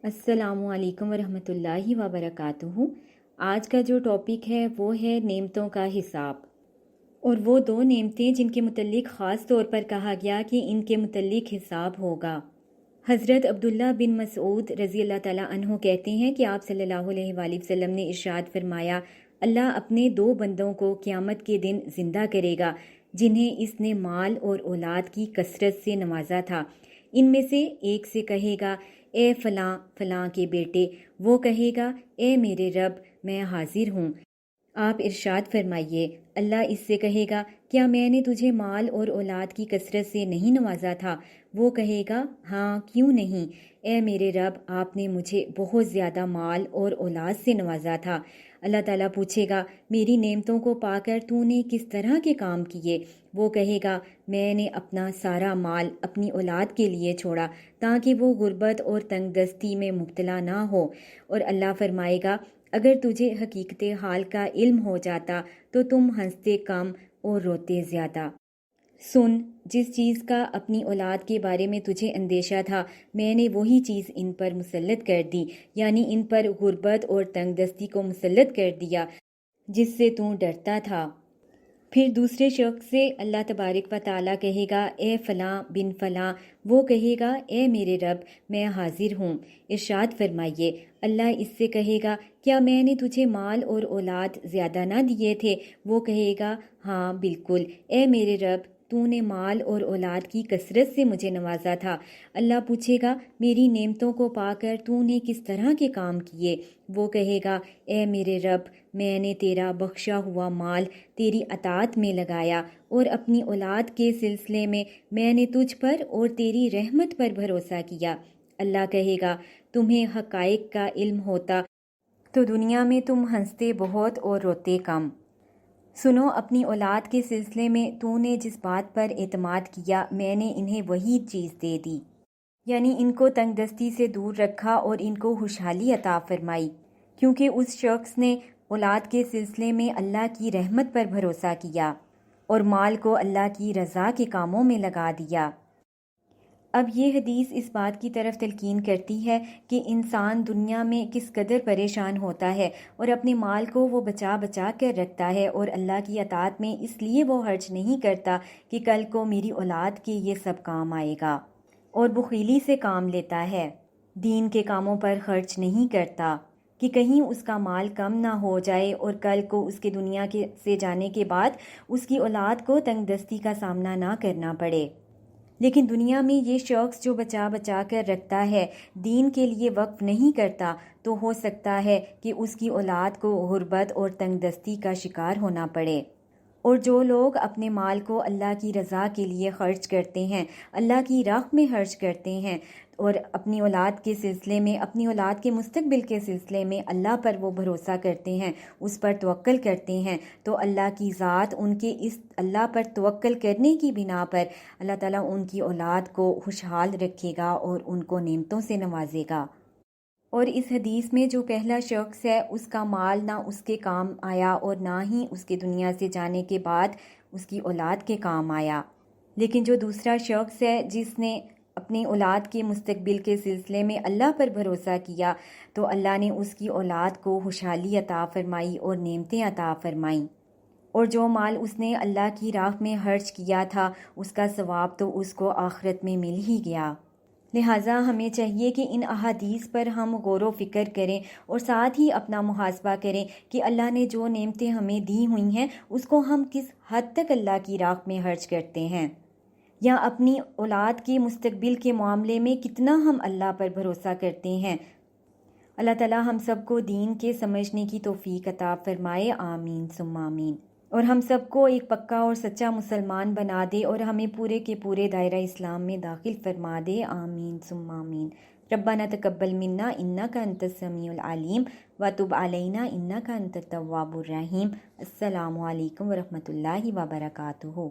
السلام علیکم ورحمۃ اللہ وبرکاتہ۔ آج کا جو ٹاپک ہے وہ ہے نعمتوں کا حساب، اور وہ دو نعمتیں جن کے متعلق خاص طور پر کہا گیا کہ ان کے متعلق حساب ہوگا۔ حضرت عبداللہ بن مسعود رضی اللہ تعالیٰ عنہ کہتے ہیں کہ آپ صلی اللہ علیہ وآلہ وسلم نے ارشاد فرمایا، اللہ اپنے دو بندوں کو قیامت کے دن زندہ کرے گا جنہیں اس نے مال اور اولاد کی کثرت سے نوازا تھا۔ ان میں سے ایک سے کہے گا، اے فلاں فلاں کے بیٹے، وہ کہے گا، اے میرے رب میں حاضر ہوں۔ آپ ارشاد فرمائیے، اللہ اس سے کہے گا، کیا میں نے تجھے مال اور اولاد کی کثرت سے نہیں نوازا تھا؟ وہ کہے گا، ہاں کیوں نہیں، اے میرے رب آپ نے مجھے بہت زیادہ مال اور اولاد سے نوازا تھا۔ اللہ تعالیٰ پوچھے گا، میری نعمتوں کو پا کر تو نے کس طرح کے کام کیے؟ وہ کہے گا، میں نے اپنا سارا مال اپنی اولاد کے لیے چھوڑا تاکہ وہ غربت اور تنگ دستی میں مبتلا نہ ہو۔ اور اللہ فرمائے گا، اگر تجھے حقیقت حال کا علم ہو جاتا تو تم ہنستے کم اور روتے زیادہ۔ سن، جس چیز کا اپنی اولاد کے بارے میں تجھے اندیشہ تھا، میں نے وہی چیز ان پر مسلط کر دی، یعنی ان پر غربت اور تنگ دستی کو مسلط کر دیا جس سے تو ڈرتا تھا۔ پھر دوسرے شخص سے اللہ تبارک و تعالیٰ کہے گا، اے فلاں بن فلاں، وہ کہے گا، اے میرے رب میں حاضر ہوں۔ ارشاد فرمائیے، اللہ اس سے کہے گا، کیا میں نے تجھے مال اور اولاد زیادہ نہ دیے تھے؟ وہ کہے گا، ہاں بالکل، اے میرے رب تو نے مال اور اولاد کی کثرت سے مجھے نوازا تھا۔ اللہ پوچھے گا، میری نعمتوں کو پا کر تو نے کس طرح کے کام کیے؟ وہ کہے گا، اے میرے رب میں نے تیرا بخشا ہوا مال تیری اطاعت میں لگایا، اور اپنی اولاد کے سلسلے میں نے تجھ پر اور تیری رحمت پر بھروسہ کیا۔ اللہ کہے گا، تمہیں حقائق کا علم ہوتا تو دنیا میں تم ہنستے بہت اور روتے کم۔ سنو، اپنی اولاد کے سلسلے میں تو نے جس بات پر اعتماد کیا میں نے انہیں وہی چیز دے دی، یعنی ان کو تنگ دستی سے دور رکھا اور ان کو خوشحالی عطا فرمائی، کیونکہ اس شخص نے اولاد کے سلسلے میں اللہ کی رحمت پر بھروسہ کیا اور مال کو اللہ کی رضا کے کاموں میں لگا دیا۔ اب یہ حدیث اس بات کی طرف تلقین کرتی ہے کہ انسان دنیا میں کس قدر پریشان ہوتا ہے اور اپنے مال کو وہ بچا بچا کر رکھتا ہے، اور اللہ کی اطاعت میں اس لیے وہ خرچ نہیں کرتا کہ کل کو میری اولاد کے یہ سب کام آئے گا، اور بخیلی سے کام لیتا ہے، دین کے کاموں پر خرچ نہیں کرتا کہ کہیں اس کا مال کم نہ ہو جائے اور کل کو اس کے دنیا سے جانے کے بعد اس کی اولاد کو تنگ دستی کا سامنا نہ کرنا پڑے۔ لیکن دنیا میں یہ شخص جو بچا بچا کر رکھتا ہے، دین کے لیے وقف نہیں کرتا، تو ہو سکتا ہے کہ اس کی اولاد کو غربت اور تنگ دستی کا شکار ہونا پڑے۔ اور جو لوگ اپنے مال کو اللہ کی رضا کے لیے خرچ کرتے ہیں، اللہ کی راہ میں خرچ کرتے ہیں، اور اپنی اولاد کے سلسلے میں، اپنی اولاد کے مستقبل کے سلسلے میں اللہ پر وہ بھروسہ کرتے ہیں، اس پر توکل کرتے ہیں، تو اللہ کی ذات ان کے اس اللہ پر توکل کرنے کی بنا پر اللہ تعالیٰ ان کی اولاد کو خوشحال رکھے گا اور ان کو نعمتوں سے نوازے گا۔ اور اس حدیث میں جو پہلا شخص ہے، اس کا مال نہ اس کے کام آیا اور نہ ہی اس کے دنیا سے جانے کے بعد اس کی اولاد کے کام آیا، لیکن جو دوسرا شخص ہے جس نے اپنی اولاد کے مستقبل کے سلسلے میں اللہ پر بھروسہ کیا، تو اللہ نے اس کی اولاد کو خوشحالی عطا فرمائی اور نعمتیں عطا فرمائیں، اور جو مال اس نے اللہ کی راہ میں خرچ کیا تھا اس کا ثواب تو اس کو آخرت میں مل ہی گیا۔ لہٰذا ہمیں چاہیے کہ ان احادیث پر ہم غور و فکر کریں اور ساتھ ہی اپنا محاسبہ کریں کہ اللہ نے جو نعمتیں ہمیں دی ہوئی ہیں اس کو ہم کس حد تک اللہ کی راہ میں خرچ کرتے ہیں، یا اپنی اولاد کے مستقبل کے معاملے میں کتنا ہم اللہ پر بھروسہ کرتے ہیں۔ اللہ تعالیٰ ہم سب کو دین کے سمجھنے کی توفیق عطا فرمائے، آمین ثم آمین، اور ہم سب کو ایک پکا اور سچا مسلمان بنا دے اور ہمیں پورے کے پورے دائرہ اسلام میں داخل فرما دے، آمین ثم آمین۔ ربنا تقبل منا انک انت السمیع العلیم وتب علینا انک انت التواب الرحیم۔ السلام علیکم ورحمۃ اللہ وبرکاتہ۔